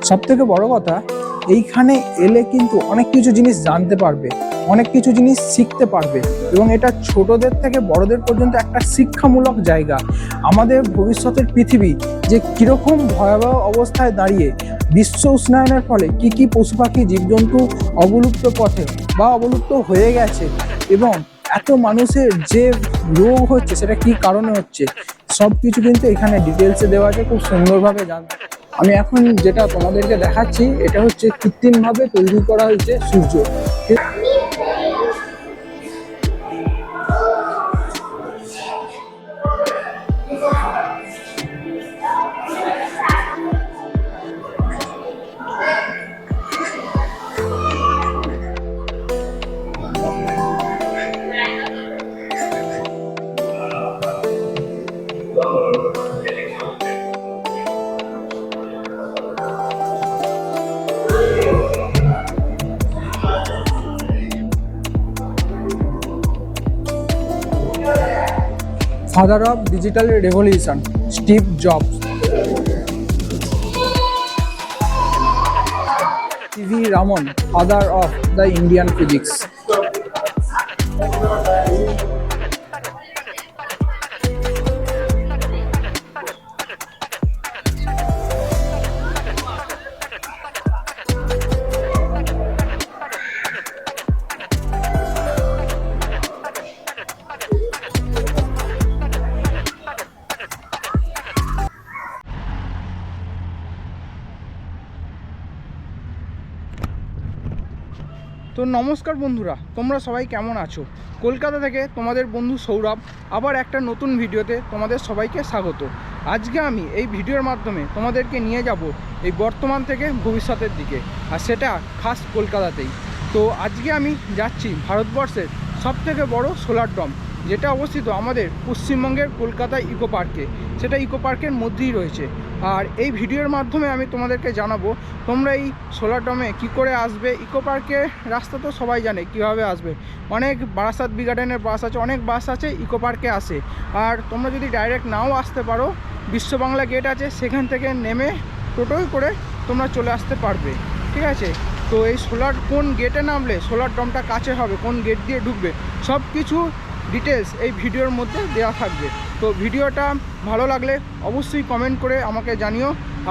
সব থেকে বড় কথা, এইখানে এলে কিন্তু অনেক কিছু জিনিস জানতে পারবে, অনেক কিছু জিনিস শিখতে পারবে, এবং এটা ছোটদের থেকে বড়দের পর্যন্ত একটা শিক্ষামূলক জায়গা। আমাদের ভবিষ্যতের পৃথিবী যে কীরকম ভয়াবহ অবস্থায় দাঁড়িয়ে, বিশ্ব উষ্ণায়নের ফলে কি কি পশু পাখি জীবজন্তু অবলুপ্ত পথে বা অবলুপ্ত হয়ে গেছে, এবং এত মানুষের যে রোগ হচ্ছে সেটা কি কারণে হচ্ছে, সব কিছু কিন্তু এখানে ডিটেলসে দেওয়া আছে, খুব সুন্দরভাবে জানতে। আমি এখন যেটা তোমাদেরকে দেখাচ্ছি এটা হচ্ছে কৃত্রিমভাবে তৈরি করা হয়েছে সূর্য। Father of digital revolution, Steve Jobs. C.V. Raman, father of the Indian physics. তো নমস্কার বন্ধুরা, তোমরা সবাই কেমন আছো? কলকাতা থেকে তোমাদের বন্ধু সৌরভ আবার একটা নতুন ভিডিওতে তোমাদের সবাইকে স্বাগত। আজকে আমি এই ভিডিওর মাধ্যমে তোমাদেরকে নিয়ে যাব এই বর্তমান থেকে ভবিষ্যতের দিকে, আর সেটা খাস কলকাতাতেই। তো আজকে আমি যাচ্ছি ভারতবর্ষের সবথেকে বড় সোলার ডম, যেটা অবস্থিত আমাদের পশ্চিমবঙ্গের কলকাতা ইকো পার্কে। সেটা ইকো পার্কের মধ্যেই রয়েছে। আর এই ভিডিওর মাধ্যমে আমি তোমাদেরকে জানাবো তোমরা এই সোলার ডমে কী করে আসবে। ইকো পার্কের রাস্তা তো সবাই জানে কীভাবে আসবে, অনেক বারাসাত বি গার্ডেনের বাস আছে, অনেক বাস আছে ইকো পার্কে আসে। আর তোমরা যদি ডাইরেক্ট নাও আসতে পারো, বিশ্ব বাংলা গেট আছে, সেখান থেকে নেমে টোটোই করে তোমরা চলে আসতে পারবে, ঠিক আছে? তো এই সোলার কোন গেটে নামলে সোলার ডমটা কাছে হবে, কোন গেট দিয়ে ঢুকবে, সব কিছু ডিটেলস এই ভিডিওর মধ্যে দেওয়া থাকবে। তো ভিডিওটা ভালো লাগলে অবশ্যই কমেন্ট করে আমাকে জানিও,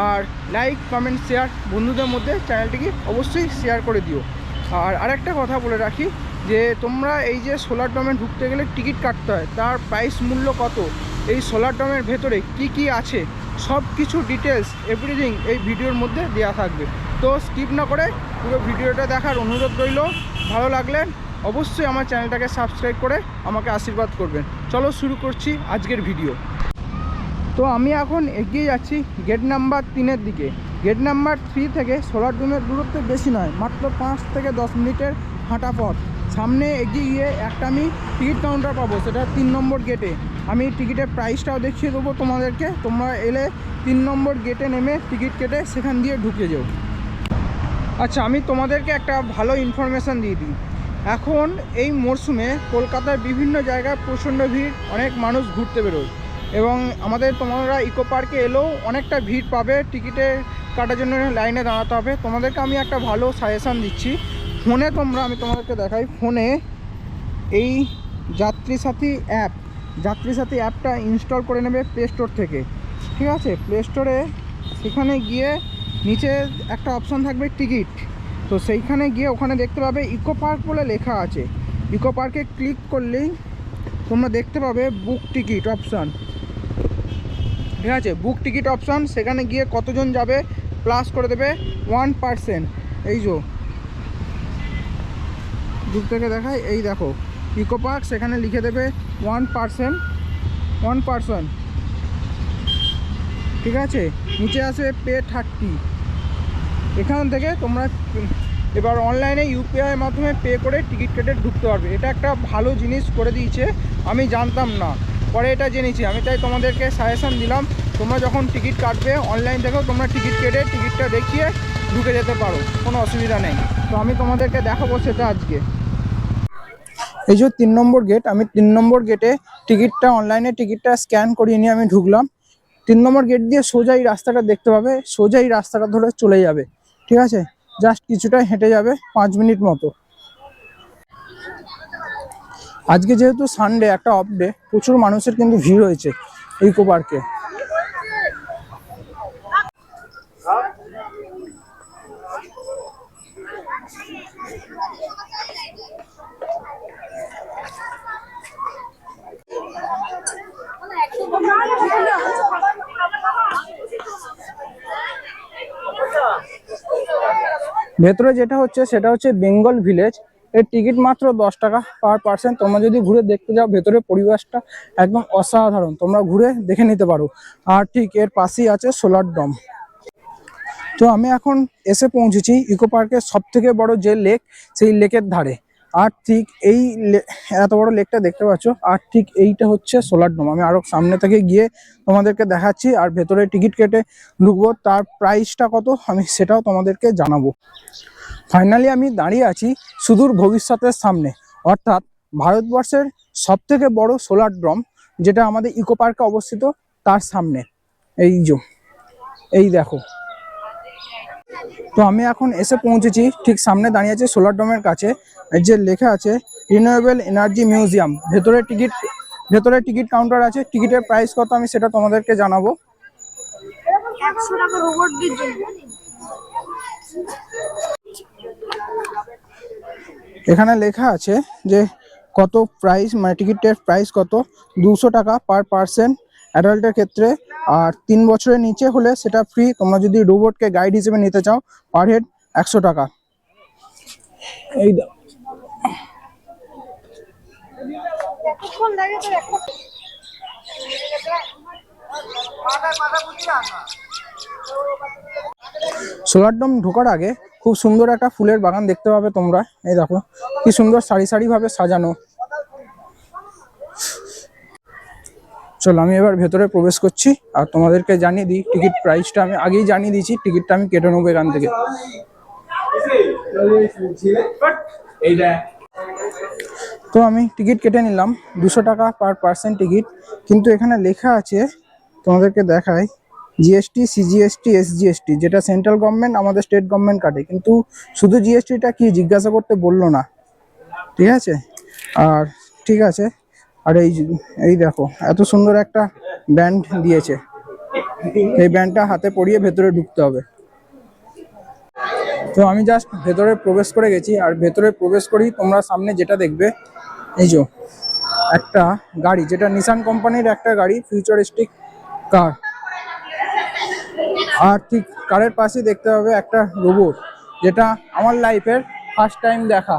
আর লাইক কমেন্ট শেয়ার বন্ধুদের মধ্যে চ্যানেলটিকে অবশ্যই শেয়ার করে দিও। আর আরেকটা কথা বলে রাখি যে তোমরা এই যে সোলার ডমে ঢুকতে গেলে টিকিট কাটতে হয়, তার প্রাইস মূল্য কত, এই সোলার ডমের ভেতরে কি কি আছে, সব কিছু ডিটেলস এভরিথিং এই ভিডিওর মধ্যে দেওয়া থাকবে। তো স্কিপ না করে পুরো ভিডিওটা দেখার অনুরোধ রইল। ভালো লাগলে অবশ্যই আমার চ্যানেলটাকে সাবস্ক্রাইব করে আমাকে আশীর্বাদ করবেন। চলো শুরু করছি আজকের ভিডিও। তো আমি এখন এগিয়ে যাচ্ছি গেট নাম্বার 3-এর দিকে। গেট নাম্বার 3 থেকে সোলার ডোমের দূরত্ব বেশি নয়, মাত্র 5 থেকে 10 মিনিটের হাঁটা পথ। সামনে এগিয়ে গিয়ে একটা আমি টিকিট কাউন্টার পাবো, সেটা 3 নম্বর গেটে। আমি টিকিটের প্রাইসটাও দেখিয়ে দেবো তোমাদেরকে, তোমরা এলে 3 নম্বর গেটে নেমে টিকিট কেটে সেখান দিয়ে ঢুকে যাও। আচ্ছা, আমি তোমাদেরকে একটা ভালো ইনফরমেশান দিয়ে দিই। এখন এই মরশুমে কলকাতার বিভিন্ন জায়গায় প্রচণ্ড ভিড়, অনেক মানুষ ঘুরতে বেরোয়, এবং তোমরা ইকো পার্কে এলেও অনেকটা ভিড় পাবে। টিকিটে কাটার জন্য লাইনে দাঁড়াতে হবে। তোমাদেরকে আমি একটা ভালো সাজেশান দিচ্ছি। ফোনে আমি তোমাদেরকে দেখাই, ফোনে এই যাত্রী সাথী অ্যাপটা ইনস্টল করে নেবে প্লে স্টোর থেকে, ঠিক আছে? প্লে স্টোরে সেখানে গিয়ে নিচে একটা অপশান থাকবে টিকিট, তো সেইখানে গিয়ে ওখানে দেখতে পাবে ইকো পার্ক বলে লেখা আছে। ইকো পার্কে ক্লিক করলেই তোমরা দেখতে পাবে বুক টিকিট অপশান, ঠিক আছে? বুক টিকিট অপশান, সেখানে গিয়ে কতজন যাবে প্লাস করে দেবে 1%। এই যে দূর থেকে দেখায়, এই দেখো ইকো পার্ক, সেখানে লিখে দেবে 1%, ঠিক আছে? নিচে আসবে পে 30। এখান থেকে তোমরা এবার অনলাইনে ইউপিআইয়ের মাধ্যমে পে করে টিকিট কেটে ঢুকতে পারবে। এটা একটা ভালো জিনিস করে দিয়েছে, আমি জানতাম না, পরে এটা জেনেছি আমি, তাই তোমাদেরকে সাজেশান দিলাম। তোমরা যখন টিকিট কাটবে অনলাইন থেকেও তোমরা টিকিট কেটে টিকিটটা দেখিয়ে ঢুকে যেতে পারো, কোনো অসুবিধা নেই। তো আমি তোমাদেরকে দেখাবো সেটা আজকে। এই যে 3 নম্বর গেট, আমি 3 নম্বর গেটে টিকিটটা অনলাইনে টিকিটটা স্ক্যান করিয়ে নিয়ে আমি ঢুকলাম। 3 নম্বর গেট দিয়ে সোজা এই রাস্তাটা দেখতে পাবে, সোজা এই রাস্তাটা ধরে চলে যাবে, ঠিক আছে? জাস্ট কিছুটা হেঁটে যাবে 5 মিনিট মতো। আজকে যেহেতু সানডে, একটা অফ ডে, প্রচুর মানুষের কিন্তু ভিড় হয়েছে ইকো পার্কে। ভেতরে যেটা হচ্ছে সেটা হচ্ছে বেঙ্গল ভিলেজ। এর টিকিট মাত্র 10 টাকা পার পার্সন। তোমরা যদি ঘুরে দেখতে যাও, ভেতরে পরিবেশটা একদম অসাধারণ, তোমরা ঘুরে দেখে নিতে পারো। আর ঠিক এর পাশেই আছে সোলার ডম। তো আমি এখন এসে পৌঁছেছি ইকো পার্কের সব থেকে বড় যে লেক, সেই লেকের ধারে। আর ঠিক এই এত বড় লেকটা দেখতে পাচ্ছ, আর ঠিক এইটা হচ্ছে সোলার ডোম। আমি আরো সামনে থেকে গিয়ে তোমাদেরকে দেখাচ্ছি, আর ভেতরে টিকিট কেটে ঢুকবো। তার প্রাইসটা কত আমি সেটাও তোমাদেরকে জানাবো। ফাইনালি আমি দাঁড়িয়ে আছি সুদূর ভবিষ্যতের সামনে, অর্থাৎ ভারতবর্ষের সব থেকে বড় সোলার ড্রম, যেটা আমাদের ইকো পার্কে অবস্থিত, তার সামনে। এই দেখো। তো আমি এখন এসে পৌঁছেছি, ঠিক সামনে দাঁড়িয়ে আছে সোলার ডোমের কাছে। যে লেখা আছে রিনিউয়েবল এনার্জি মিউজিয়াম। ভেতরে টিকিট কাউন্টার আছে। টিকিটের প্রাইস কত আমি সেটা তোমাদেরকে জানাবো। 100 টাকা রোবটদের জন্য। এখানে লেখা আছে যে কত প্রাইস, মানে টিকিটের প্রাইস কত। 200 টাকা পার পার্সন অ্যাডাল্টের ক্ষেত্রে, আর 3 বছরের নিচে হলে সেটা ফ্রি। তোমরা যদি রোবটকে গাইড হিসেবে নিতে চাও, পার হেড 100 টাকা। এই সোলার ডোম ঢোকার আগে খুব সুন্দর একটা ফুলের বাগান দেখতে পাবে তোমরা। এই দেখো কি সুন্দর সারি সারি ভাবে সাজানো। চলো আমি এবার ভেতরে প্রবেশ করছি, আর তোমাদেরকে জানিয়ে দিই টিকিট প্রাইসটা। আমি আগেই জানিয়ে দিয়েছি, টিকিটটা আমি কেটে নেবো এখান থেকে। তো আমি টিকিট কেটে নিলাম, 200 টাকা পার পার্সন টিকিট। কিন্তু এখানে লেখা আছে, তোমাদেরকে দেখাই, জিএসটি, সিজিএসটি, এসজিএসটি, যেটা সেন্ট্রাল গভর্নমেন্ট আমাদের স্টেট গভর্নমেন্ট কাটে। কিন্তু শুধু জিএসটিটা কি জিজ্ঞাসা করতে বললো না, ঠিক আছে? আর ঠিক আছে। আর এই দেখো এত সুন্দর একটা ব্যান্ড দিয়েছে, এই ব্যান্ডটা হাতে পরিয়ে ভেতরে ঢুকতে হবে। তো আমি জাস্ট ভেতরে প্রবেশ করে গেছি, আর ভেতরে প্রবেশ করেই তোমরা সামনে যেটা দেখবে, এই যে একটা গাড়ি, যেটা নিসান কোম্পানির একটা গাড়ি, ফিউচারিস্টিক কার। আর ঠিক কারের পাশে দেখতে হবে একটা রোবট, যেটা আমার লাইফের ফার্স্ট টাইম দেখা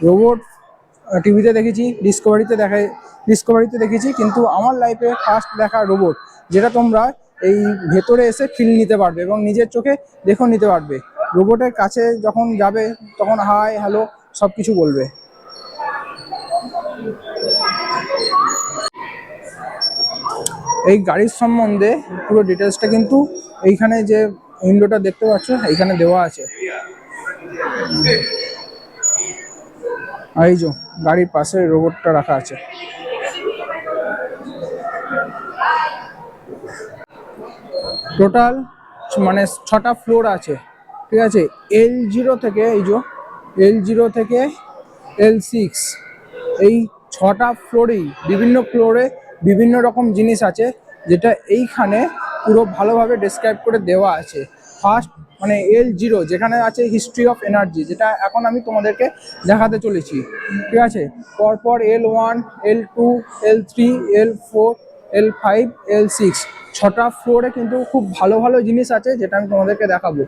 রোবট। টিভিতে দেখেছি, ডিসকভারিতে দেখেছি, কিন্তু আমার লাইফে ফার্স্ট দেখা রোবট, যেটা তোমরা এই ভেতরে এসে ফিল নিতে পারবে এবং নিজের চোখে দেখেও নিতে পারবে। রোবটের কাছে যখন যাবে তখন হাই হ্যালো সব কিছু বলবে। এই গাড়ির সম্বন্ধে পুরো ডিটেলসটা কিন্তু এইখানে যে উইন্ডোটা দেখতে পাচ্ছ, এইখানে দেওয়া আছে। আর এই যে গাড়ির পাশে রোবটটা রাখা আছে। টোটাল মানে 6টা ফ্লোর আছে, ঠিক আছে? L0 থেকে L0 থেকে L6, এই 6টা ফ্লোরেই বিভিন্ন ফ্লোরে বিভিন্ন রকম জিনিস আছে, যেটা এইখানে পুরো ভালোভাবে ডেসক্রাইব করে দেওয়া আছে। ফার্স্ট মানে L0, যেখানে আছে হিস্ট্রি অফ এনার্জি, যেটা এখন আমি তোমাদেরকে দেখাতে চলেছি, ঠিক আছে? পরপর L1, L2, L3, L4, L5, L6, 6টা ফ্লোরে কিন্তু খুব ভালো ভালো জিনিস আছে, যেটা আমি তোমাদেরকে দেখাবো।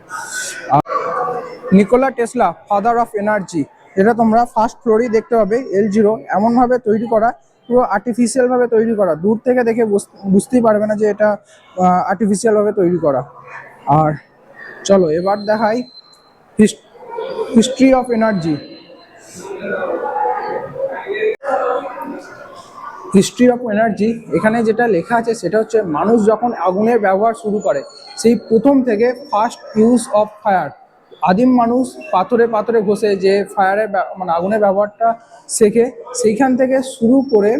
Nikola Tesla, father of energy, যেটা তোমরা ফার্স্ট ফ্লোরেই দেখতে পাবে। L0 এমনভাবে তৈরি করা, পুরো আর্টিফিশিয়াল ভাবে তৈরি করা, দূর থেকে দেখে বুঝতেই পারবে না যে এটা আর্টিফিশিয়াল ভাবে তৈরি করা। আর চলো এবার দেখাই history of energy. History of energy, এখানে যেটা লেখা আছে সেটা হচ্ছে, মানুষ যখন আগুনের ব্যবহার শুরু করে, সেই প্রথম থেকে ফার্স্ট ইউজ অফ ফায়ার, আদিম মানুষ পাথরে পাথরে ঘষে যে ফায়ারে মানে আগুনের ব্যবহারটা শেখে, সেইখান থেকে শুরু করে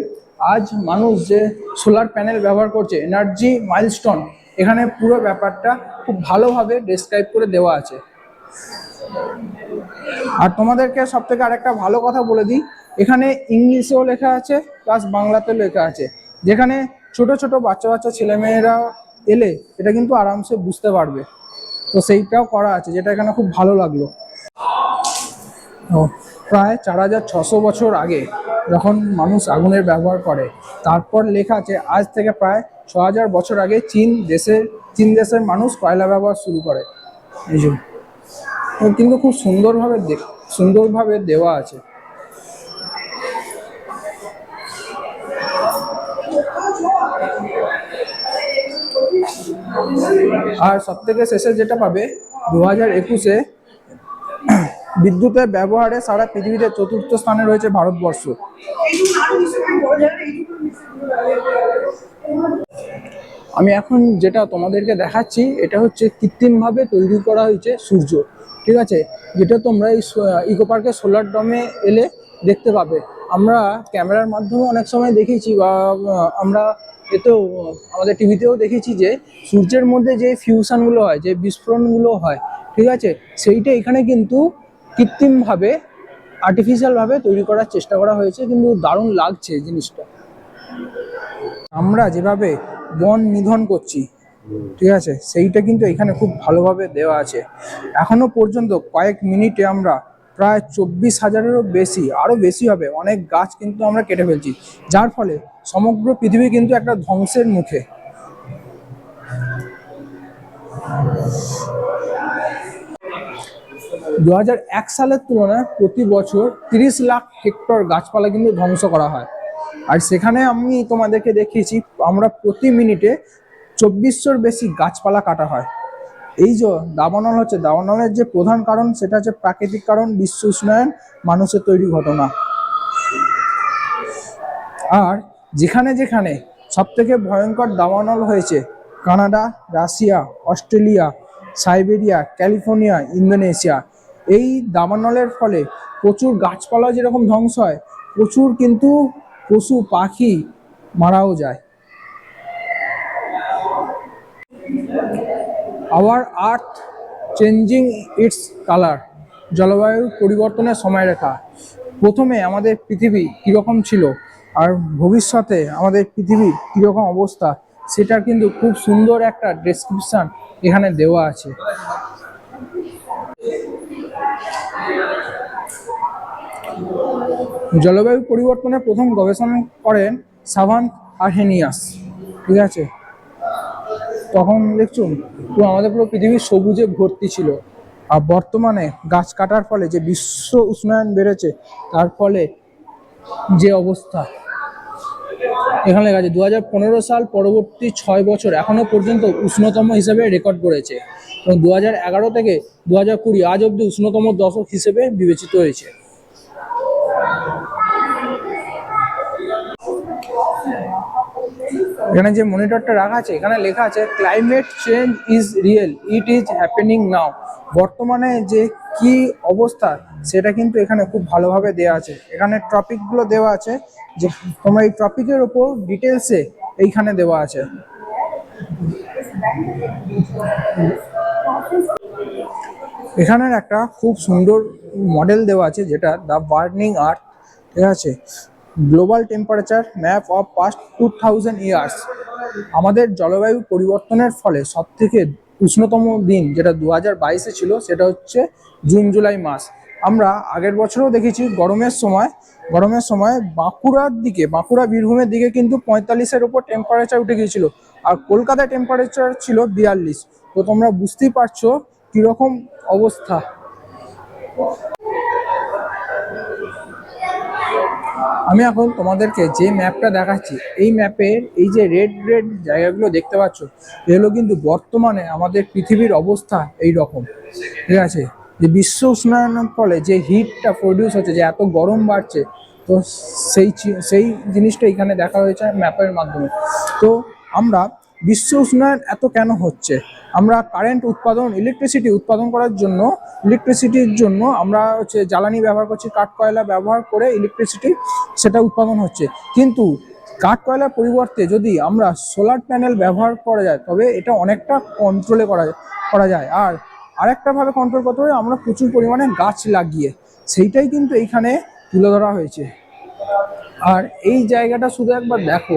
আজ মানুষ যে সোলার প্যানেল ব্যবহার করছে, এনার্জি মাইলস্টোন, এখানে পুরো ব্যাপারটা খুব ভালোভাবে ডেসক্রাইব করে দেওয়া আছে। আর তোমাদেরকে সব থেকে আরেকটা ভালো কথা বলে দিই, এখানে ইংলিশেও লেখা আছে প্লাস বাংলাতেও লেখা আছে, যেখানে ছোট ছোট বাচ্চা বাচ্চা ছেলেমেয়েরা এলে এটা কিন্তু আরামসে বুঝতে পারবে। তো সেইটাও করা আছে, যেটা এখানে খুব ভালো লাগলো। প্রায় 4600 বছর আগে যখন মানুষ আগুনের ব্যবহার করে, তারপর লেখা আছে আজ থেকে প্রায় 6000 বছর আগে চীন দেশের মানুষ কয়লা ব্যবহার শুরু করে। এই জন্য কিন্তু খুব সুন্দরভাবে দেওয়া আছে। আর সব থেকে শেষে যেটা পাবে 2021-এ বিদ্যুতের ব্যবহারে সারা পৃথিবীতে 4র্থ স্থানে রয়েছে ভারতবর্ষ। আমি এখন যেটা তোমাদেরকে দেখাচ্ছি এটা হচ্ছে কৃত্রিমভাবে তৈরি করা হয়েছে সূর্য, ঠিক আছে, যেটা তোমরা এই ইকো পার্কের সোলার ডমে এলে দেখতে পাবে। আমরা ক্যামেরার মাধ্যমে অনেক সময় দেখেছি বা আমরা এতেও আমাদের টিভিতেও দেখেছি যে সূর্যের মধ্যে যে ফিউশনগুলো হয়, যে বিস্ফোরণগুলো হয়, ঠিক আছে, সেইটা এখানে কিন্তু কৃত্রিমভাবে আর্টিফিশিয়ালভাবে তৈরি করার চেষ্টা করা হয়েছে, কিন্তু দারুণ লাগছে জিনিসটা। আমরা যেভাবে বন নিধন করছি, ঠিক আছে, সেইটা কিন্তু এখানে খুব ভালোভাবে দেওয়া আছে। এখনো পর্যন্ত কয়েক মিনিটে আমরা প্রায় 24,000-এরও বেশি, আরও বেশি হবে, অনেক গাছ কিন্তু আমরা কেটে ফেলছি, যার ফলে সমগ্র পৃথিবী কিন্তু একটা ধ্বংসের মুখে। 2001 সালের তুলনায় প্রতি বছর 30 লাখ হেক্টর গাছপালা কিন্তু ধ্বংস করা হয়। আর সেখানে আমি তোমাদেরকে দেখিয়েছি আমরা প্রতি মিনিটে 2400-র বেশি গাছপালা কাটা হয়। এই যে দাবানল হচ্ছে, দাবানলের যে প্রধান কারণ সেটা হচ্ছে প্রাকৃতিক কারণ, বিশ্ব উষ্ণায়ন, মানুষের তৈরি ঘটনা। আর যেখানে যেখানে সব থেকে ভয়ঙ্কর দাবানল হয়েছে, Canada, Russia, Australia, Siberia, California, Indonesia, এই দাবানলের ফলে প্রচুর গাছপালা যেরকম ধ্বংস হয়, প্রচুর কিন্তু পশু পাখি মারাও যায়। Our earth changing its colour, জলবায়ু পরিবর্তনের সময়রেখা। প্রথমে আমাদের পৃথিবী কীরকম ছিল আর ভবিষ্যতে আমাদের পৃথিবীর কীরকম অবস্থা, সেটার কিন্তু খুব সুন্দর একটা ডেসক্রিপশন এখানে দেওয়া আছে। জলবায়ু পরিবর্তনের প্রথম গবেষণা করেন সাভান্থ আর্হেনিয়াস, ঠিক আছে। তখন দেখছো আমাদের পুরো পৃথিবী সবুজে ভর্তি ছিল, আর বর্তমানে গাছ কাটার ফলে যে বিশ্ব উষ্ণায়ন বেড়েছে, তার ফলে যে অবস্থা এখানে লেখা আছে 2015 সাল পরবর্তী 6 বছর এখনো পর্যন্ত উষ্ণতম হিসেবে রেকর্ড করেছে, এবং 2011 থেকে 2020 আজ অব্দি উষ্ণতম দশক হিসেবে বিবেচিত হয়েছে। এখানে যে মনিটরটা রাখা আছে, এখানে লেখা আছে climate change is real, it is happening নাও। বর্তমানে যে কি অবস্থা সেটা কিন্তু এখানে খুব ভালোভাবে দেওয়া আছে। এখানে টপিকগুলো দেওয়া আছে, যে তোমরা এই টপিকের উপর ডিটেলসে এইখানে দেওয়া আছে। এখানের একটা খুব সুন্দর মডেল দেওয়া আছে, যেটা দ্য বার্নিং আর্থ, ঠিক আছে, global temperature map of past 2000 years. আমাদের জলবায়ু পরিবর্তনের ফলে সবথেকে উষ্ণতম দিন যেটা 2022-এ ছিল, সেটা হচ্ছে জুন জুলাই মাস। আমরা আগের বছরও দেখেছি গরমের সময় বাঁকুড়া বীরভূমের দিকে কিন্তু 45-এর উপর টেম্পারেচার উঠে গিয়েছিল, আর কলকাতায় টেম্পারেচার ছিল 42। তো তোমরা বুঝতেই পারছো কিরকম অবস্থা। আমি এখন তোমাদেরকে যে ম্যাপটা দেখাচ্ছি, এই ম্যাপের এই যে রেড জায়গাগুলো দেখতে পাচ্ছ, এগুলো কিন্তু বর্তমানে আমাদের পৃথিবীর অবস্থা এই রকম, ঠিক আছে। যে বিশ্ব উষ্ণায়নের ফলে যে হিটটা প্রডিউস হচ্ছে, যে এত গরম বাড়ছে, তো সেই জিনিসটা এখানে দেখা হয়েছে ম্যাপের মাধ্যমে। তো আমরা বিশ্ব উষ্ণায়ন এত কেন হচ্ছে? আমরা কারেন্ট উৎপাদন, ইলেকট্রিসিটি উৎপাদন করার জন্য, ইলেকট্রিসিটির জন্য আমরা হচ্ছে জ্বালানি ব্যবহার করছি, কাঠ কয়লা ব্যবহার করে ইলেকট্রিসিটি সেটা উৎপাদন হচ্ছে। কিন্তু কাঠ কয়লার পরিবর্তে যদি আমরা সোলার প্যানেল ব্যবহার করা যায় তবে এটা অনেকটা কন্ট্রোলে করা যায়। আর আরেকটা ভাবে কন্ট্রোল করতে হবে আমরা প্রচুর পরিমাণে গাছ লাগিয়ে, সেইটাই কিন্তু এইখানে তুলে ধরা হয়েছে। আর এই জায়গাটা শুধু একবার দেখো,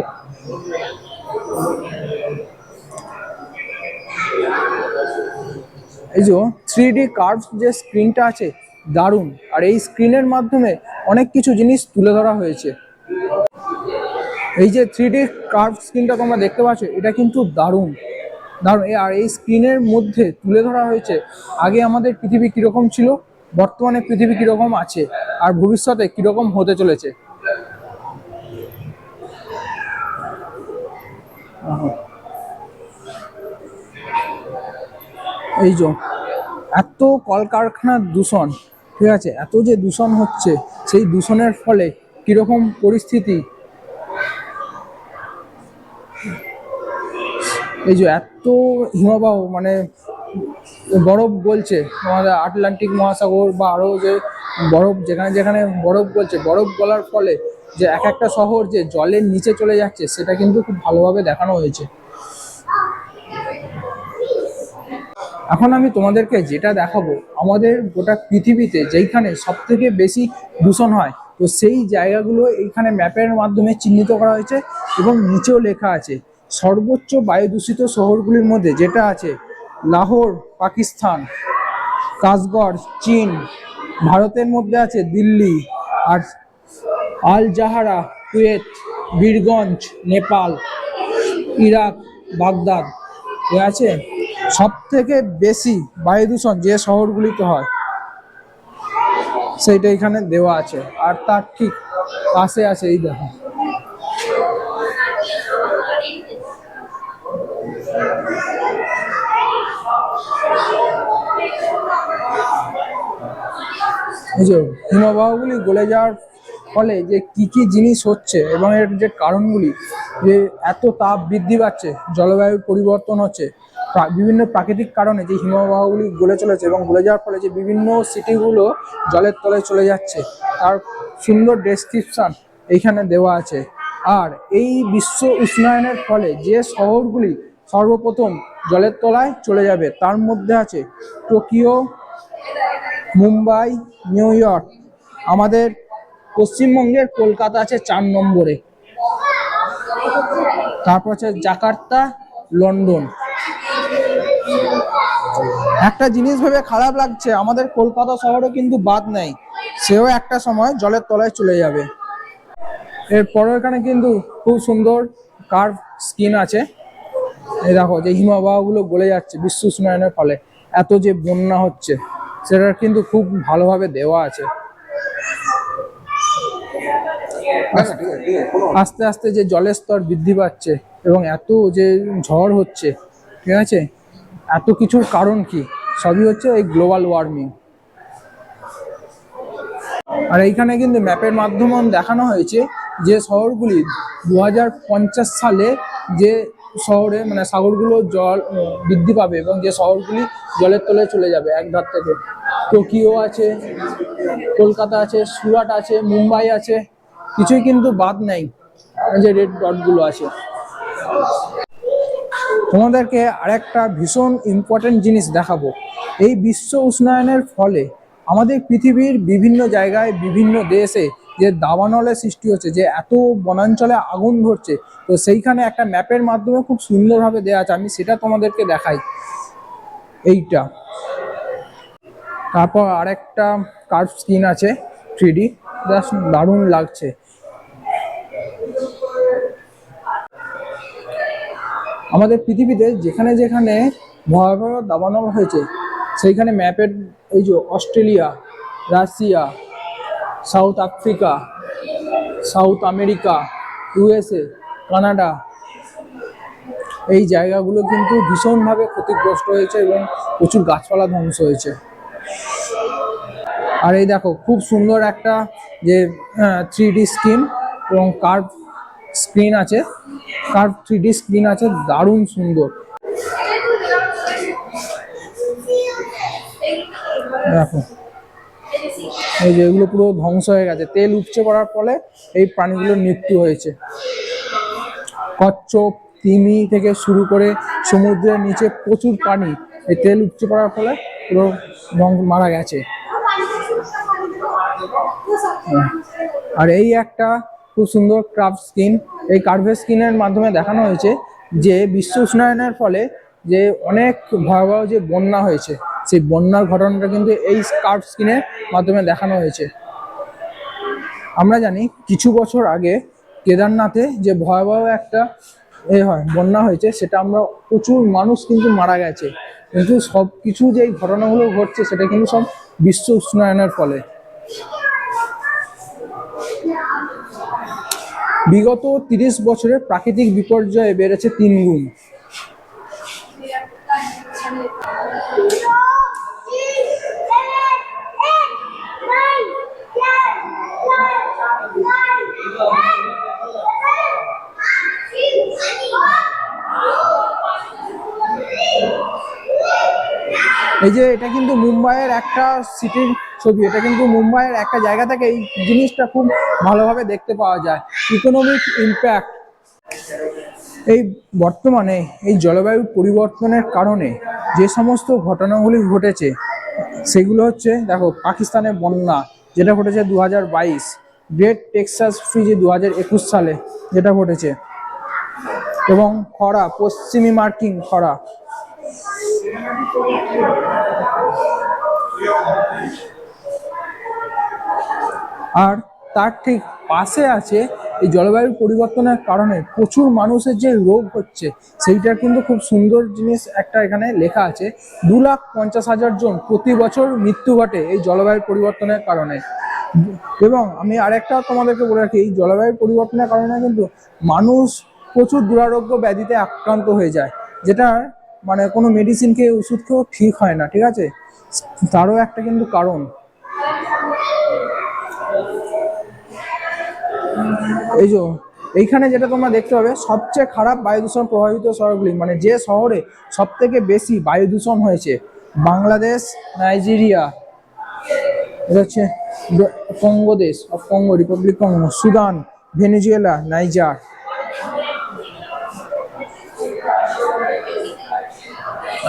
এই যে 3D কার্ভ যে স্ক্রিনটা আছে দারুণ। আর এই স্ক্রিনের মাধ্যমে অনেক কিছু জিনিস তুলে ধরা হয়েছে। এই যে 3D কার্ভ স্ক্রিনটা তোমরা দেখতে পাচ্ছ, এটা কিন্তু দারুণ দারুণ। আর এই স্ক্রিনের মধ্যে তুলে ধরা হয়েছে আগে আমাদের পৃথিবী কিরকম ছিল, বর্তমানে পৃথিবী কিরকম আছে, আর ভবিষ্যতে কিরকম হতে চলেছে। এই যে এত কলকারখানার দূষণ, ঠিক আছে, এত যে দূষণ হচ্ছে, সেই দূষণের ফলে কিরকম পরিস্থিতি। এই যে এত হিমবাহ, মানে বরফ গলছে আমাদের আটলান্টিক মহাসাগর, বা আরও যে বরফ যেখানে যেখানে বরফ গলছে, বরফ গলার ফলে যে এক একটা শহর যে জলের নিচে চলে যাচ্ছে, সেটা কিন্তু খুব ভালোভাবে দেখানো হয়েছে। এখন আমি তোমাদেরকে যেটা দেখাবো, আমাদের গোটা পৃথিবীতে যেইখানে সব থেকে বেশি দূষণ হয়, তো সেই জায়গাগুলো এইখানে ম্যাপের মাধ্যমে চিহ্নিত করা হয়েছে এবং নিচেও লেখা আছে। সর্বোচ্চ বায়ু দূষিত শহরগুলির মধ্যে যেটা আছে লাহোর পাকিস্তান, কাসগড় চীন, ভারতের মধ্যে আছে দিল্লি, আর Al Jahra Kuwait, Birgunj Nepal, Iraq Baghdad, ঠিক আছে। সব থেকে বেশি বায়ু দূষণ যে শহরগুলিতে হয় সেইটা এখানে দেওয়া আছে। আর তার ঠিক পাশে আছে এই দেখো, এই যে হিমবাহগুলি গলে যাওয়ার ফলে যে কি কি জিনিস হচ্ছে এবং এর যে কারণগুলি, যে এত তাপ বৃদ্ধি পাচ্ছে, জলবায়ুর পরিবর্তন হচ্ছে, বিভিন্ন প্রাকৃতিক কারণে যে হিমবাহগুলি গলে চলেছে এবং গলে যাওয়ার ফলে যে বিভিন্ন সিটিগুলো জলের তলায় চলে যাচ্ছে, তার সুন্দর ডেসক্রিপশন এইখানে দেওয়া আছে। আর এই বিশ্ব উষ্ণায়নের ফলে যে শহরগুলি সর্বপ্রথম জলের তলায় চলে যাবে তার মধ্যে আছে টোকিও, মুম্বাই, নিউ ইয়র্ক। আমাদের পশ্চিমবঙ্গের কলকাতা আছে 4 নম্বরে, তারপর আছে জাকার্তা, লন্ডন। একটা জিনিস ভেবে খারাপ লাগছে, আমাদের কলকাতা শহরে কিন্তু বাদ নেই, সেও একটা সময় জলের তলায় চলে যাবে। এরপরে এখানে কিন্তু খুব সুন্দর কার্ভ স্ক্রিন আছে। এই দেখো যে হিমবাহগুলো গলে যাচ্ছে বিশ্ব উষ্ণায়নের ফলে, এত যে বন্যা হচ্ছে সেটা কিন্তু খুব ভালোভাবে দেওয়া আছে। আস্তে আস্তে যে জলের স্তর বৃদ্ধি পাচ্ছে এবং এত যে ঝড় হচ্ছে, ঠিক আছে, এত কিছুর কারণ কি? সবই হচ্ছে এই গ্লোবাল ওয়ার্মিং। আর এইখানে কিন্তু ম্যাপের মাধ্যমে দেখানো হয়েছে যে শহরগুলি 2050 সালে যে শহরে মানে সাগরগুলো জল বৃদ্ধি পাবে এবং যে শহরগুলি জলের তলায় চলে যাবে এক ধার থেকে। টোকিও আছে, কলকাতা আছে, সুরাট আছে, মুম্বাই আছে, কিছুই কিন্তু বাদ নেই, যে রেড ডটগুলো আছে। তোমাদেরকে আরেকটা ভীষণ ইম্পর্টেন্ট জিনিস দেখাবো। এই বিশ্ব উষ্ণায়নের ফলে আমাদের পৃথিবীর বিভিন্ন জায়গায়, বিভিন্ন দেশে যে দাবানলের সৃষ্টি হচ্ছে, যে এত বনাঞ্চলে আগুন ধরছে, তো সেইখানে একটা ম্যাপের মাধ্যমে খুব সুন্দরভাবে দেওয়া আছে, আমি সেটা তোমাদেরকে দেখাই। এইটা, তারপর আরেকটা কার্ভ স্ক্রিন আছে 3D, জাস্ট দারুণ লাগছে। আমাদের পৃথিবীতে যেখানে যেখানে ভয়াবহ দাবানল হয়েছে সেইখানে ম্যাপের এই যে Australia, Russia, south Africa, south America, USA, Canada, এই জায়গাগুলো কিন্তু ভীষণভাবে ক্ষতিগ্রস্ত হয়েছে এবং প্রচুর গাছপালা ধ্বংস হয়েছে। আর এই দেখো খুব সুন্দর একটা যে 3D স্ক্রিন এবং কার্ভ স্ক্রিন আছে, কার 3D স্ক্রিন আছে, দারুণ সুন্দর। দেখো এই যে এগুলো পুরো ধ্বংস হয়ে গেছে, তেল উপচে পড়ার ফলে এই প্রাণীগুলোর মৃত্যু হয়েছে। কচ্ছপ, তিমি থেকে শুরু করে সমুদ্রের নিচে প্রচুর প্রাণী এই তেল উপচে পড়ার ফলে পুরো মারা গেছে। আর এই একটা খুব সুন্দর কার্ভ স্কিন, এই কার্ভের স্কিনের মাধ্যমে দেখানো হয়েছে যে বিশ্ব উষ্ণায়নের ফলে যে অনেক ভয়াবহ যে বন্যা হয়েছে, সেই বন্যার ঘটনাটা কিন্তু এই কার্ভ স্কিনের মাধ্যমে দেখানো হয়েছে। আমরা জানি কিছু বছর আগে কেদারনাথে যে ভয়াবহ একটা বন্যা হয়েছে, সেটা আমরা প্রচুর মানুষ কিন্তু মারা গেছে, কিন্তু সব কিছু যে এই ঘটনাগুলো ঘটছে সেটা কিন্তু সব বিশ্ব উষ্ণায়নের ফলে। বিগত 30 বছরে প্রাকৃতিক বিপর্যয় বেড়েছে 3 গুণ। এই যে এটা কিন্তু মুম্বাইয়ের একটা সিটির ছবি, এটা কিন্তু মুম্বাইয়ের একটা জায়গা থেকে এই জিনিসটা খুব ভালোভাবে দেখতে পাওয়া যায়। ইকোনমিক ইম্প্যাক্ট, এই বর্তমানে এই জলবায়ু পরিবর্তনের কারণে যে সমস্ত ঘটনাগুলি ঘটেছে সেগুলো হচ্ছে, দেখো পাকিস্তানের বন্যা যেটা ঘটেছে 2022, গ্রেট টেক্সাস ফ্রিজ 2021 সালে যেটা ঘটেছে, এবং খরা, পশ্চিমী মার্কিন খরা। আর তার ঠিক পাশে আছে এই জলবায়ু পরিবর্তনের কারণে প্রচুর মানুষের যে রোগ হচ্ছে, সেইটার কিন্তু খুব সুন্দর জিনিস একটা এখানে লেখা আছে। 2,50,000 জন প্রতি বছর মৃত্যু ঘটে এই জলবায়ু পরিবর্তনের কারণে। এবং আমি আরেকটা তোমাদেরকে বলে রাখি, এই জলবায়ু পরিবর্তনের কারণে কিন্তু মানুষ প্রচুর দুরারোগ্য ব্যাধিতে আক্রান্ত হয়ে যায়, যেটা মানে কোনো মেডিসিন খেয়ে, ওষুধ খেয়েও ঠিক হয় না, ঠিক আছে? তারও একটা কিন্তু কারণ। এই যে এইখানে যেটা তোমরা দেখতে পাবে, সবচেয়ে খারাপ বায়ু দূষণ প্রভাবিত শহরগুলি, মানে যে শহরে সব থেকে বেশি বায়ু দূষণ হয়েছে, বাংলাদেশ, নাইজেরিয়া, এটা হচ্ছে কঙ্গো দেশ, Congo, Republic Congo, Sudan, Venezuela, Niger.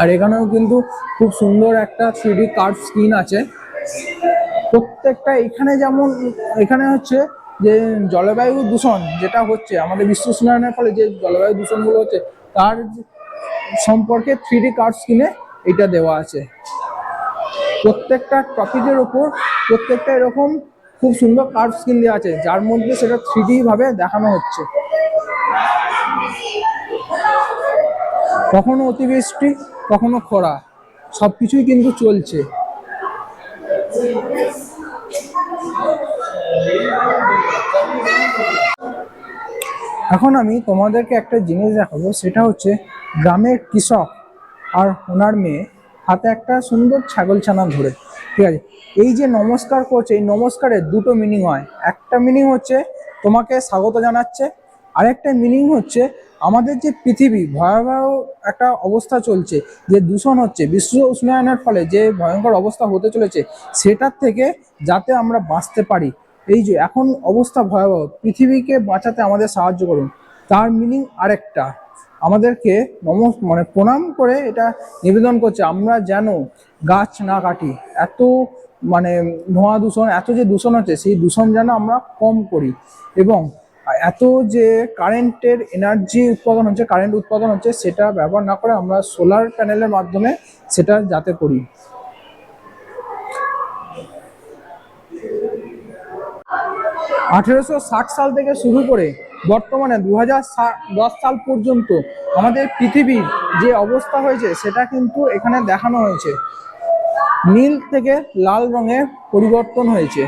আর এখানেও কিন্তু খুব সুন্দর একটা 3D কার্ভ স্ক্রিন আছে প্রত্যেকটা। এখানে যেমন এখানে হচ্ছে যে জলবায়ু দূষণ যেটা হচ্ছে আমাদের বিশ্ব উষ্ণায়নের ফলে যে জলবায়ু দূষণগুলো হচ্ছে, তার সম্পর্কে 3D কার্ভ স্ক্রিনে এটা দেওয়া আছে। প্রত্যেকটা টপিকের ওপর প্রত্যেকটা এরকম খুব সুন্দর কার্ভ স্ক্রিন দেওয়া আছে, যার মধ্যে সেটা 3D ভাবে দেখানো হচ্ছে। কখনো অতিবৃষ্টি, কখনো খরা, সবকিছুই কিন্তু চলছে। এখন আমি তোমাদেরকে একটা জিনিস দেখাবো, সেটা হচ্ছে গ্রামের কৃষক আর ওনার মেয়ে হাতে একটা সুন্দর ছাগলছানা ধরে, ঠিক আছে? এই যে নমস্কার করছে, এই নমস্কারের দুটো মিনিং হয়। একটা মিনিং হচ্ছে তোমাকে স্বাগত জানাচ্ছে, আরেকটা মিনিং হচ্ছে আমাদের যে পৃথিবী ভয়াবহ একটা অবস্থা চলছে, যে দূষণ হচ্ছে, বিশ্ব উষ্ণায়নের ফলে যে ভয়ঙ্কর অবস্থা হতে চলেছে, সেটার থেকে যাতে আমরা বাঁচতে পারি। এই যে এখন অবস্থা ভয়াবহ, পৃথিবীকে বাঁচাতে আমাদের সাহায্য করুন। তার মিনিং আরেকটা, আমাদেরকে মানে প্রণাম করে এটা নিবেদন করছে আমরা যেন গাছ না কাটি, এত মানে ধোঁয়া দূষণ, এত যে দূষণ হচ্ছে, সেই দূষণ যেন আমরা কম করি, এবং এত যে কারেন্টের এনার্জি উৎপাদন হচ্ছে, কারেন্ট উৎপাদন হচ্ছে, সেটা ব্যবহার না করে আমরা সোলার প্যানেলের মাধ্যমে সেটা যাতে করি। 1860 সাল থেকে শুরু করে বর্তমানে 2010 সাল পর্যন্ত আমাদের পৃথিবীর যে অবস্থা হয়েছে সেটা কিন্তু এখানে দেখানো হয়েছে। নীল থেকে লাল রঙে পরিবর্তন হয়েছে।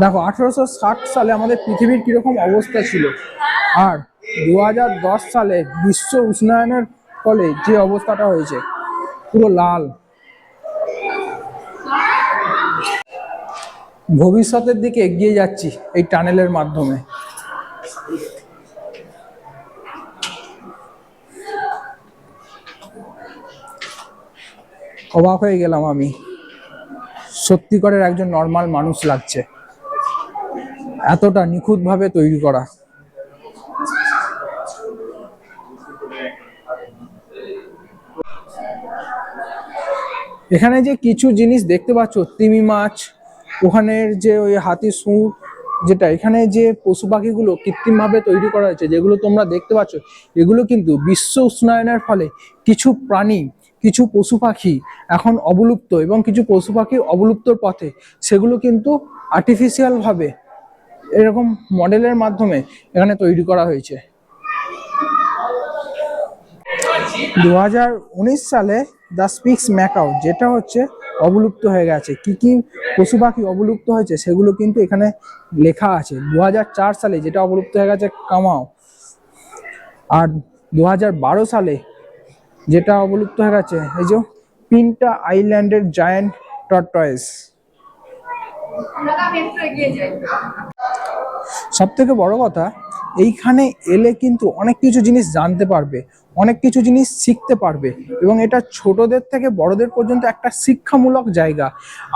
দেখো 1860 সালে আমাদের পৃথিবীর কিরকম অবস্থা ছিল, আর 2010 সালে বিশ্ব উষ্ণায়নের ফলে যে অবস্থাটা হয়েছে, পুরো লাল। ভবিষ্যতের দিকে এগিয়ে যাচ্ছি এই টানেলের মাধ্যমে। অবাক হয়ে গেলাম আমি, সত্যিকারের একজন নর্মাল মানুষ লাগছে, এতটা নিখুঁতভাবে তৈরি করা। এখানে যে কিছু জিনিস দেখতে পাচ্ছ, তিমি মাছ, ওখানের যে ওই হাতি সুর, যেটা এখানে যে পশু পাখিগুলো কৃত্রিমভাবে তৈরি করা হয়েছে, যেগুলো তোমরা দেখতে পাচ্ছ, এগুলো কিন্তু বিশ্ব উষ্ণায়নের ফলে কিছু প্রাণী, কিছু পশু পাখি এখন অবলুপ্ত, এবং কিছু পশু পাখি অবলুপ্তর পথে, সেগুলো কিন্তু আর্টিফিশিয়াল ভাবে এরকম মডেলের মাধ্যমে এখানে তৈরি করা হয়েছে। 2019 সালে দ্য স্পিক্স ম্যাকাও, যেটা হচ্ছে অবলুপ্ত হয়ে গেছে, কি কি পশু পাখি অবলুপ্ত হয়েছে সেগুলো কিন্তু এখানে লেখা আছে। 2004 সালে যেটা অবলুপ্ত হয়ে গেছে কামাও, আর 2012 সালে যেটা অবলুপ্ত হয়ে গেছে এই যে পিন্টা আইল্যান্ডের জায়ান্ট টর্টয়েস। সব থেকে বড় কথা, এইখানে এলে কিন্তু অনেক কিছু জিনিস জানতে পারবে, অনেক কিছু জিনিস শিখতে পারবে, এবং এটা ছোটদের থেকে বড়দের পর্যন্ত একটা শিক্ষামূলক জায়গা।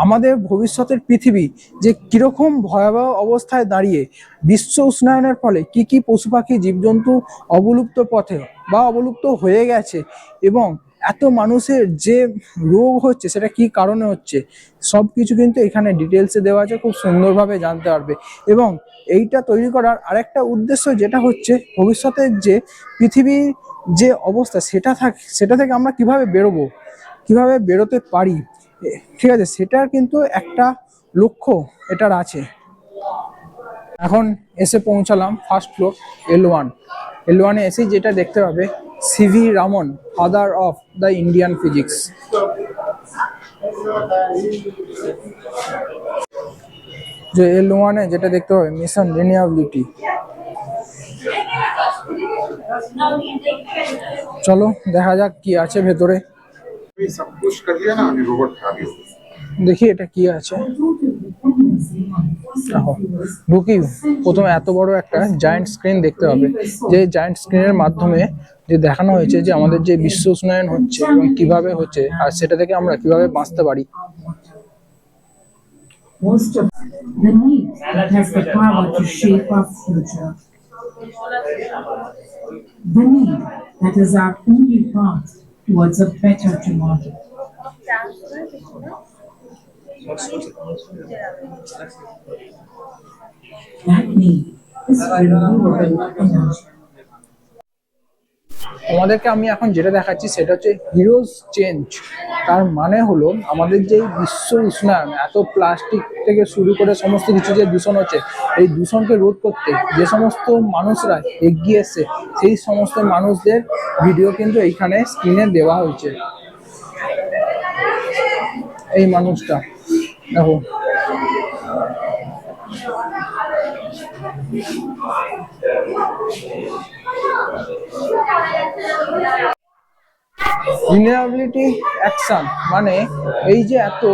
আমাদের ভবিষ্যতের পৃথিবী যে কিরকম ভয়াবহ অবস্থায় দাঁড়িয়ে, বিশ্ব উষ্ণায়নের ফলে কি কি পশু পাখি জীবজন্তু অবলুপ্ত পথে বা অবলুপ্ত হয়ে গেছে, এবং এত মানুষের যে রোগ হচ্ছে সেটা কি কারণে হচ্ছে, সব কিছু কিন্তু এখানে ডিটেলসে দেওয়া আছে, খুব সুন্দরভাবে জানতে পারবে। এবং এইটা তৈরি করার আরেকটা উদ্দেশ্য যেটা হচ্ছে, ভবিষ্যতের যে পৃথিবীর যে অবস্থা সেটা থেকে আমরা কিভাবে বেরোবো, কিভাবে বেরোতে পারি, ঠিক আছে, সেটার কিন্তু একটা লক্ষ্য এটার আছে। এখন এসে পৌঁছালাম ফার্স্ট ফ্লোর L1 এসে যেটা দেখতে পাবে, C V Raman, father of the Indian physics. যে L1 যেটা দেখতে পাবে, মিশন রিনিউয়াবিলিটি। চলো দেখা যাক কি আছে ভেতরে। सब कुछ कर लिया ना, अभी रोबोट खा रही है। দেখি এটা কি আছে। ঢুকি, প্রথমে এত বড় একটা জায়ান্ট স্ক্রিন দেখতে হবে, যে জায়ান্ট স্ক্রিনের মাধ্যমে যে দেখানো হয়েছে যে আমাদের যে বিশ্ব উষ্ণায়ন হচ্ছে এবং কিভাবে হচ্ছে, আর সেটা থেকে আমরা কিভাবে বাঁচতে পারি। Most of the need that has the power to shape our future. The need that is our only path towards a better tomorrow. That need is renewable energy. আমাদেরকে আমি এখন যেটা দেখাচ্ছি সেটা হচ্ছে হিরোজ চেঞ্জ। তার মানে হলো, আমাদের যে বিশ্ব উষ্ণায়ন, এত প্লাস্টিক থেকে শুরু করে সমস্ত কিছু যে দূষণ হচ্ছে, এই দূষণকে রোধ করতে যে সমস্ত মানুষরা এগিয়ে এসছে, সেই সমস্ত মানুষদের ভিডিও কিন্তু এইখানে স্ক্রিনে দেওয়া হয়েছে। এই মানুষটা দেখো, রিনিউয়াবিলিটি অ্যাকশন মানে এই যে এত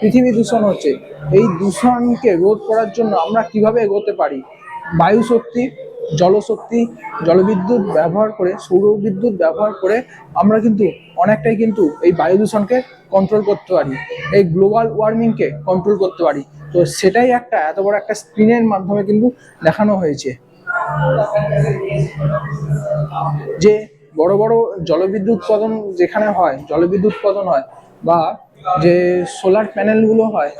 পৃথিবী দূষণ হচ্ছে, এই দূষণকে রোধ করার জন্য আমরা কিভাবে এগোতে পারি। বায়ু শক্তি, জলশক্তি, জলবিদ্যুৎ ব্যবহার করে, সৌরবিদ্যুৎ ব্যবহার করে আমরা কিন্তু অনেকটাই কিন্তু এই বায়ু দূষণকে কন্ট্রোল করতে পারি, এই গ্লোবাল ওয়ার্মিংকে কন্ট্রোল করতে পারি। তো সেটাই একটা এত বড় একটা স্ক্রিনের মাধ্যমে কিন্তু দেখানো হয়েছে, যে বড় বড় জলবিদ্যুৎ উৎপাদন যেখানে হয়, জলবিদ্যুৎ উৎপাদন হয়, বা যে সোলার প্যানেলগুলো হয়,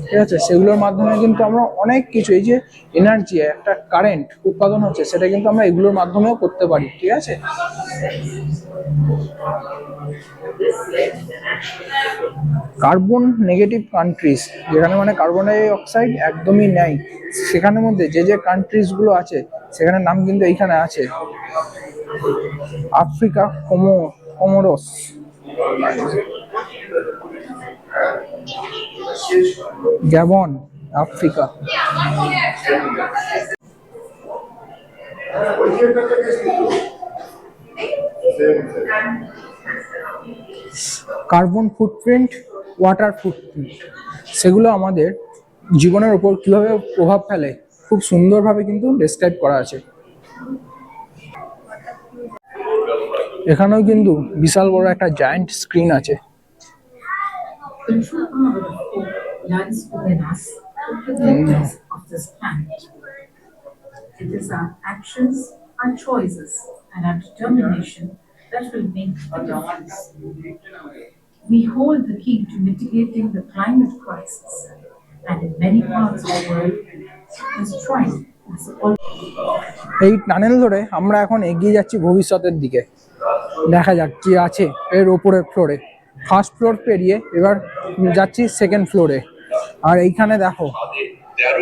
ঠিক আছে, সেগুলোর মাধ্যমে কিন্তু আমরা অনেক কিছু, এই যে এনার্জি, একটা কারেন্ট উৎপাদন হচ্ছে, সেটা কিন্তু আমরা এগুলোর মাধ্যমেও করতে পারি, ঠিক আছে। কার্বন নেগেটিভ কান্ট্রিজ, যেখানে মানে কার্বন ডাই অক্সাইড একদমই নেই, সেখানের মধ্যে যে যে কান্ট্রিজগুলো আছে সেখানের নাম কিন্তু এইখানে আছে। Africa, Comoros, Gabon, Africa. Carbon footprint, water footprint, সেগুলো আমাদের জীবনের উপর কিভাবে প্রভাব ফেলে খুব সুন্দরভাবে কিন্তু ডেসক্রাইব করা আছে। এখানেও কিন্তু বিশাল বড় একটা জায়ান্ট স্ক্রিন আছে, The true power of hope lies within us, the protectors of this planet. It is our actions, our choices, and our determination that will make the difference. We hold the key to mitigating the climate crisis, and in many parts of the world, destroying is already. এই tunnel ধরে আমরা এখন এগিয়ে যাচ্ছি ভবিষ্যতের দিকে। দেখা যাক কি আছে এর ওপরের ফ্লোরে। ফার্স্ট ফ্লোর পেরিয়ে এবার যাচ্ছি সেকেন্ড ফ্লোরে। আর এইখানে দেখো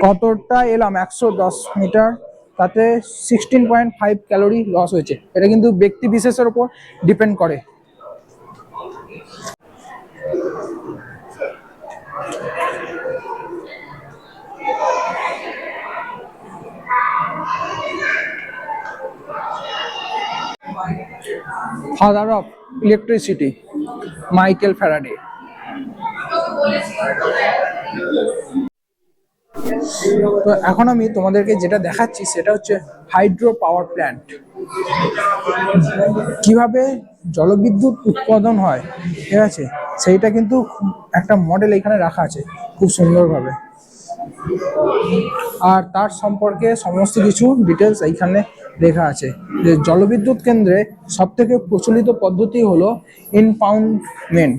কতটা এলাম, 110 মিটার, তাতে 16.5 ক্যালোরি লস হয়েছে। এটা কিন্তু ব্যক্তি বিশেষের উপর ডিপেন্ড করে। Father of electricity Michael Faraday. তো এখন আমি তোমাদেরকে যেটা দেখাচ্ছি সেটা হচ্ছে হাইড্রো পাওয়ার প্ল্যান্ট। কিভাবে জলবিদ্যুৎ উৎপাদন হয়, ঠিক আছে, সেইটা কিন্তু একটা মডেল এখানে রাখা আছে খুব সুন্দরভাবে। আর তার সম্পর্কে সমস্ত কিছু ডিটেলস এইখানে লেখা আছে। যে জলবিদ্যুৎ কেন্দ্রে সব থেকে প্রচলিত পদ্ধতি হলো impoundment.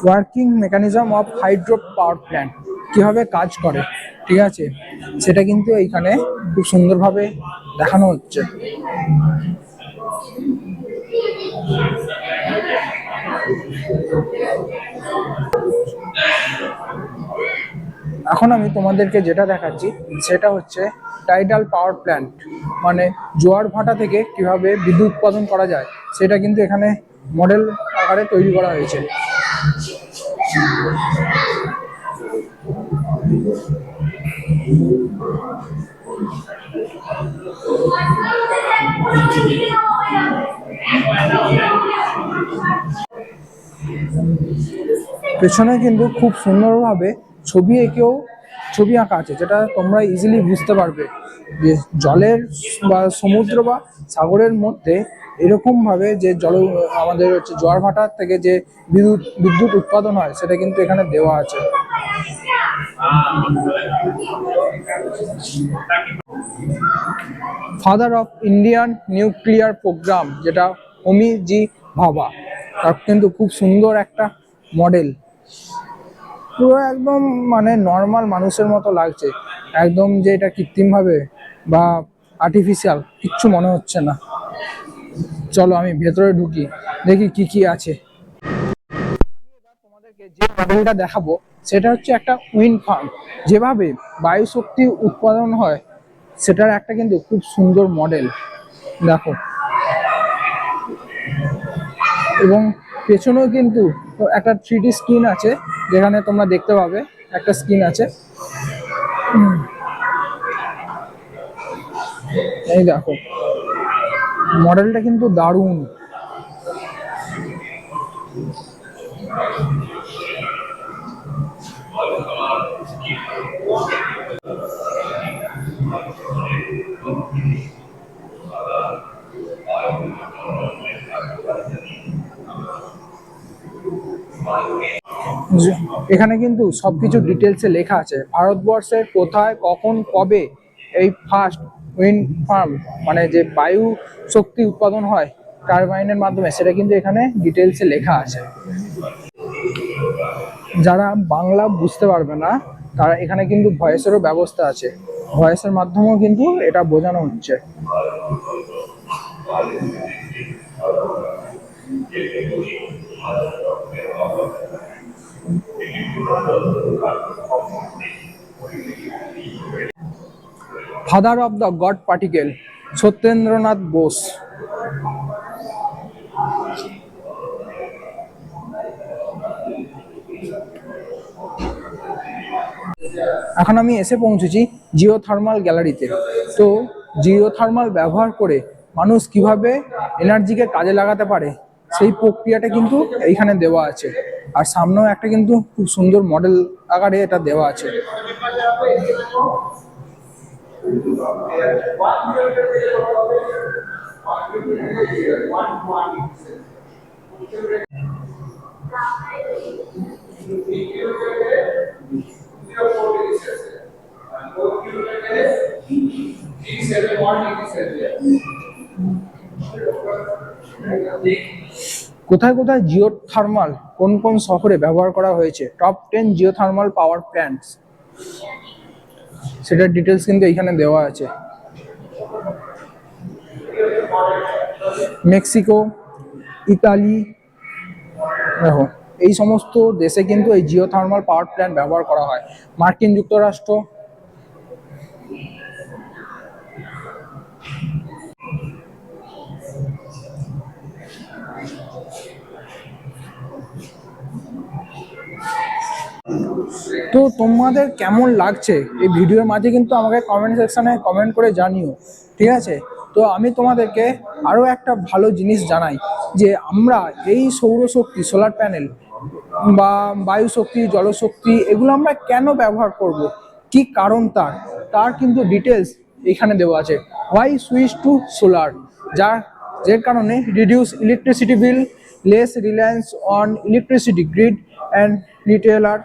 Working mechanism of hydro power plant কীভাবে কাজ করে, ঠিক আছে, সেটা কিন্তু এইখানে খুব সুন্দরভাবে দেখানো হচ্ছে। এখন আমি তোমাদেরকে যেটা দেখাচ্ছি সেটা হচ্ছে টাইডাল পাওয়ার প্ল্যান্ট, মানে জোয়ার ভাটা থেকে কিভাবে বিদ্যুৎ উৎপাদন করা যায় সেটা কিন্তু এখানে মডেল আকারে তৈরি করা হয়েছে। পেছনে কিন্তু খুব সুন্দরভাবে ছবি আঁকা আছে, যেটা তোমরা ইজিলি বুঝতে পারবে যে জলের বা সমুদ্র বা সাগরের মধ্যে এরকম ভাবে যে আমাদের হচ্ছে জোয়ার ভাটার থেকে যে বিদ্যুৎ উৎপাদন হয় সেটা কিন্তু এখানে দেওয়া আছে। Father of Indian nuclear programme, যেটা হোমি জি ভাবা, তার কিন্তু খুব সুন্দর একটা মডেল। পুরো একদম মানে নর্মাল মানুষের মতো লাগছে, একদম যে এটা কৃত্রিমভাবে বা আর্টিফিশিয়াল কিচ্ছু মনে হচ্ছে না। চলো আমি ভেতরে ঢুকি, দেখি কি কি আছে। তোমাদেরকে যে মডেলটা দেখাবো সেটা হচ্ছে একটা উইন্ড ফার্ম, যেভাবে বায়ু শক্তি উৎপাদন হয় সেটার একটা কিন্তু খুব সুন্দর মডেল দেখো। এবং পেছনেও কিন্তু একটা 3D স্ক্রিন আছে, যেখানে তোমরা দেখতে পাবে একটা স্ক্রিন আছে। এই দেখো মডেলটা কিন্তু দারুণ। এখানে কিন্তু সবকিছু ডিটেলসে লেখা আছে, ভারতবর্ষের কোথায় কখন কবে এই ফার্স্ট উইন্ড ফার্ম মানে যে বায়ু শক্তি উৎপাদন হয় টারবাইনের মাধ্যমে, সেটা কিন্তু এখানে ডিটেলসে লেখা আছে। যারা বাংলা বুঝতে পারবে না তারা এখানে কিন্তু ভয়েসেরও ব্যবস্থা আছে, ভয়েসের মাধ্যমেও কিন্তু এটা বোঝানো হচ্ছে। Father of the god particle Satyendranath Bose. এখন আমি এসে পৌঁছেছি জিওথার্মাল গ্যালারিতে। তো জিওথার্মাল ব্যবহার করে মানুষ কিভাবে এনার্জিকে কাজে লাগাতে পারে সেই প্রক্রিয়াটা কিন্তু এইখানে দেওয়া আছে। আর সামনেও একটা কিন্তু খুব সুন্দর মডেল আকারে এটা দেওয়া আছে। কোথায় কোথায় জিও থার্মাল কোন কোন শহরে ব্যবহার করা হয়েছে, top 10 Jio thermal power plants, সেটার ডিটেলস কিন্তু এখানে দেওয়া আছে। মেক্সিকো, ইতালি, দেখো এই সমস্ত দেশে কিন্তু এই জিও থার্মাল পাওয়ার প্ল্যান্ট ব্যবহার করা হয়। মার্কিন যুক্তরাষ্ট্র, তো তোমাদের কেমন লাগছে এই ভিডিওর মাঝে কিন্তু আমাকে কমেন্ট সেকশনে কমেন্ট করে জানিও, ঠিক আছে? তো আমি তোমাদেরকে আরও একটা ভালো জিনিস জানাই যে আমরা এই সৌরশক্তি, সোলার প্যানেল বা বায়ু শক্তি, জলশক্তি, এগুলো আমরা কেন ব্যবহার করব, কি কারণ তার কিন্তু ডিটেলস এখানে দেওয়া আছে। হোয়াই সুইচ টু সোলার, যার কারণে reduce electricity bill, less reliance on electricity grid and retailer,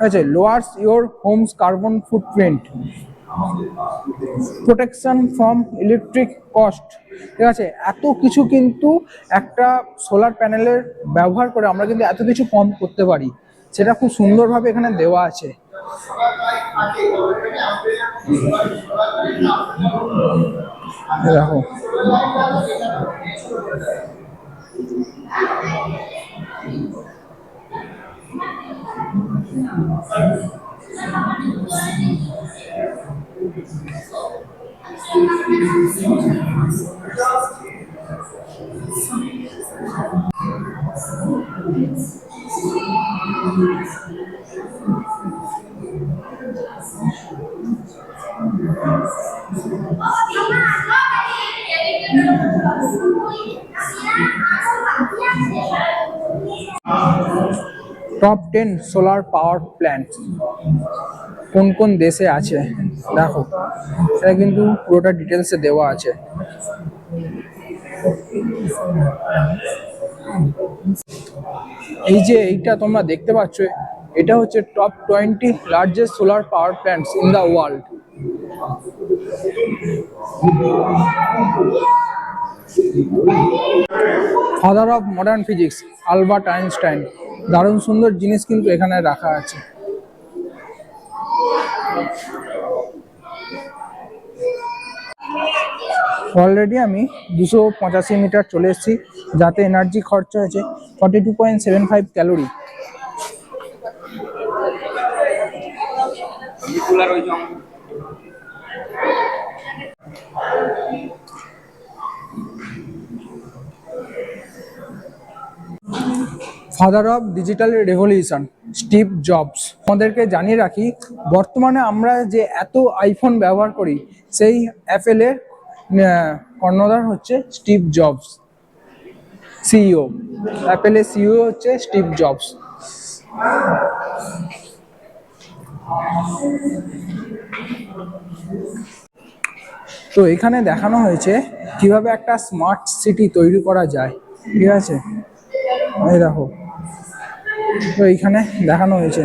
আছে lowers your home's carbon footprint, protection from electric cost, ঠিক আছে? এত কিছু কিন্তু একটা সোলার প্যানেলের ব্যবহার করে আমরা কিন্তু এত কিছু কম করতে পারি, সেটা খুব সুন্দরভাবে এখানে দেওয়া আছে। দেখো টপ 10 সোলার পাওয়ার প্ল্যান্ট কোন কোন দেশে আছে, দেখো এটা কিন্তু পুরোটা ডিটেলসে দেওয়া আছে। এই যে এইটা তোমরা দেখতে পাচ্ছ, এটা হচ্ছে top 20 largest solar power plants in the world. Father of modern physics Albert Einstein, দারুণ সুন্দর জিনিস কিন্তু এখানে রাখা আছে। অলরেডি আমি 285 মিটার চলে এসেছি, যাতে এনার্জি খরচা হয়েছে 42.75 calorie. Father of digital revolution Steve jobs. আমাদেরকে জানিয়ে রাখি, বর্তমানে আমরা যে এত আইফোন ব্যবহার করি, সেই অ্যাপেলের কর্ণধার হচ্ছে স্টিভ জবস, সিইও। অ্যাপেলের সিইও হচ্ছে স্টিভ জবস। তো এখানে দেখানো হয়েছে কিভাবে একটা স্মার্ট সিটি তৈরি করা যায়, ঠিক আছে? এই দেখো, তো এইখানে দেখানো হয়েছে।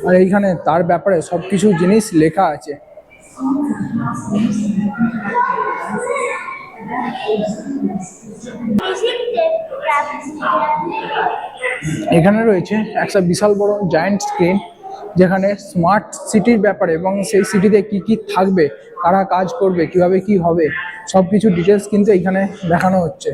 আর এইখানে তার ব্যাপারে সবকিছু জিনিস লেখা আছে। এখানে রয়েছে একটা বিশাল বড় জায়ান্ট স্ক্রিন, যেখানে স্মার্ট সিটির ব্যাপারে এবং সেই সিটিতে কি কি থাকবে, কারা কাজ করবে, কিভাবে কি হবে, সবকিছু ডিটেলস কিন্তু এখানে দেখানো হচ্ছে।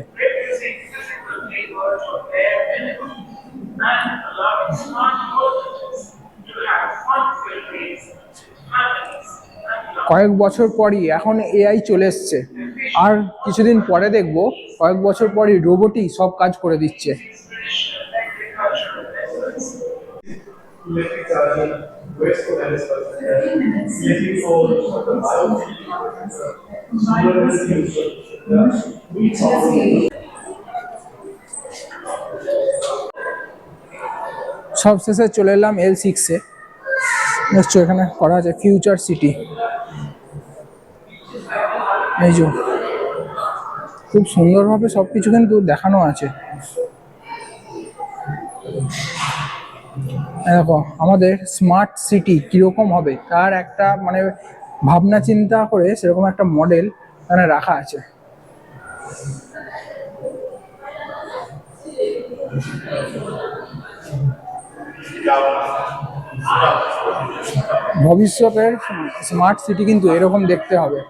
কয়েক বছর পরই এখন এআই চলে এসছে, আর কিছুদিন পরে দেখবো কয়েক বছর পরই রোবটই সব কাজ করে দিচ্ছে। সব শেষে চলে এলাম L6-এ। নিশ্চয় এখানে করা আছে ফিউচার সিটি। এই যে খুব সুন্দরভাবে সব কিছু কিন্তু দেখানো আছে। দেখো আমাদের স্মার্ট সিটি কীরকম হবে তার একটা মানে ভাবনা চিন্তা করে সেরকম একটা মডেল এখানে রাখা আছে। ভবিষ্যতের স্মার্ট সিটি কিন্তু এরকম দেখতে হবে।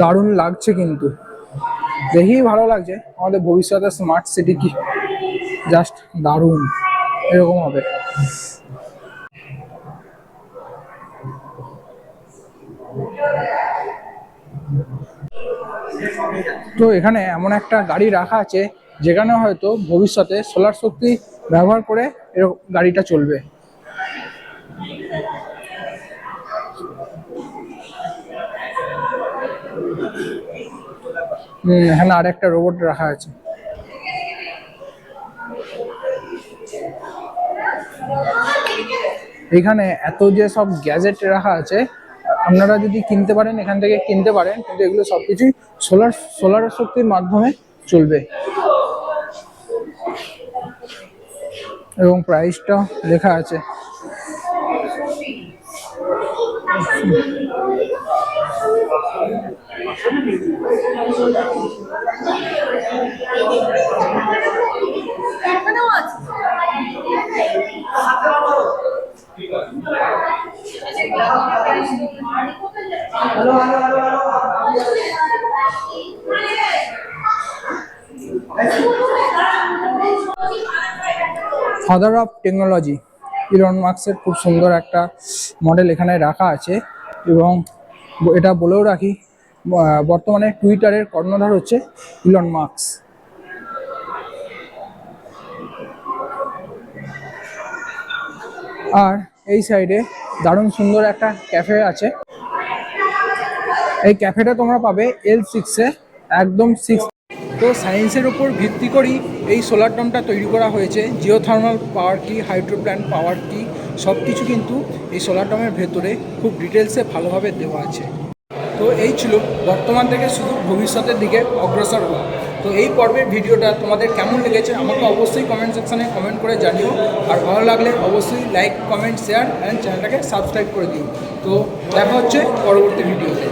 দারুণ লাগছে কিন্তু, দেখেই ভালো লাগছে আমাদের ভবিষ্যতের স্মার্ট সিটি কি জাস্ট দারুণ এরকম হবে। তো এখানে এমন একটা গাড়ি রাখা আছে যেখানে হয়তো ভবিষ্যতে সোলার শক্তি ব্যবহার করে এরকম গাড়িটা চলবে। এখানে আর একটা রোবট রাখা আছে। এখানে এত যে সব গ্যাজেট রাখা আছে, আপনারা যদি কিনতে পারেন এখান থেকে কিনতে পারেন, কিন্তু এগুলো সবকিছুই সোলার শক্তির মাধ্যমে চলবে এবং প্রাইসটা লেখা আছে। ফাদার অফ টেকনোলজি ইলন মাস্কের খুব সুন্দর একটা মডেল এখানে রাখা আছে। এবং এটা বলেও রাখি, বর্তমানে টুইটারের কর্ণধার হচ্ছে ইলন মাস্ক। আর এই সাইডে দারুণ সুন্দর একটা ক্যাফে আছে। এই ক্যাফেটা তোমরা পাবে L6-এ, একদম 6। তো সায়েন্সের উপর ভিত্তি করেই এই সোলার ডোমটা তৈরি করা হয়েছে। জিওথার্মাল পাওয়ার কি, হাইড্রো প্ল্যান্ট পাওয়ার কি, সব কিছু কিন্তু এই সোলার ডোমের ভেতরে খুব ডিটেলসে ভালোভাবে দেওয়া আছে। তো এই ছিল বর্তমান থেকে শুধু ভবিষ্যতের দিকে অগ্রসর হওয়া। তো এই পর্বের ভিডিওটা তোমাদের কেমন লেগেছে আমাকে অবশ্যই কমেন্ট সেকশানে কমেন্ট করে জানিও। আর ভালো লাগলে অবশ্যই লাইক, কমেন্ট, শেয়ার অ্যান্ড চ্যানেলটাকে সাবস্ক্রাইব করে দিও। তো দেখা হচ্ছে পরবর্তী ভিডিওতে।